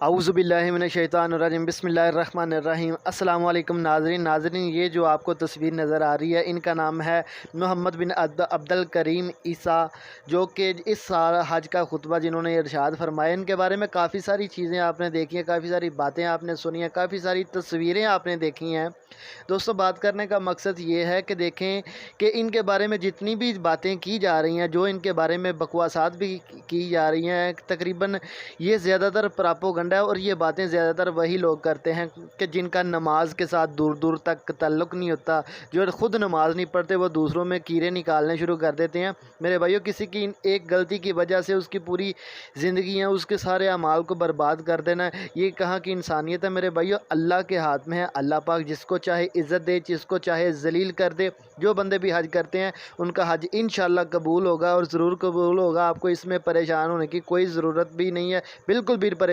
औज़ुबिल्लाहिमिनश्शैतानिर्रजीम बिस्मिल्लाहिर्रहमानिर्रहीम। अस्सलामु अलैकुम नाज़रीन, ये जो आपको तस्वीर नज़र आ रही है इनका नाम है मोहम्मद बिन अब्दुल करीम ईसा, जो कि इस साल हज का खुतबा जिन्होंने इरशाद फरमाया। इनके बारे में काफ़ी सारी चीज़ें आपने देखी हैं, काफ़ी सारी बातें आपने सुनी हैं, काफ़ी सारी तस्वीरें आपने देखी हैं। दोस्तों, बात करने का मकसद ये है कि देखें कि इनके बारे में जितनी भी बातें की जा रही हैं, जो इनके बारे में बकवासात भी की जा रही हैं, तकरीबन ये ज़्यादातर प्रोपेगेंडा है। और ये बातें ज़्यादातर वही लोग करते हैं कि जिनका नमाज के साथ दूर दूर तक ताल्लुक़ नहीं होता, जो ख़ुद नमाज नहीं पढ़ते, वो दूसरों में कीड़े निकालने शुरू कर देते हैं। मेरे भाइयों, किसी की एक गलती की वजह से उसकी पूरी ज़िंदगी है, उसके सारे अमाल को बर्बाद कर देना, ये कहाँ की इंसानियत है। मेरे भाइयों, अल्लाह के हाथ में है। अल्लाह पाक जिसको चाहे इज़्ज़त दे, जिसको चाहे ज़लील कर दे। जो बंदे भी हज करते हैं उनका हज इंशाअल्लाह कबूल होगा, और ज़रूर कबूल होगा। आपको इसमें परेशान होने की कोई ज़रूरत भी नहीं है, बिल्कुल भी परेशान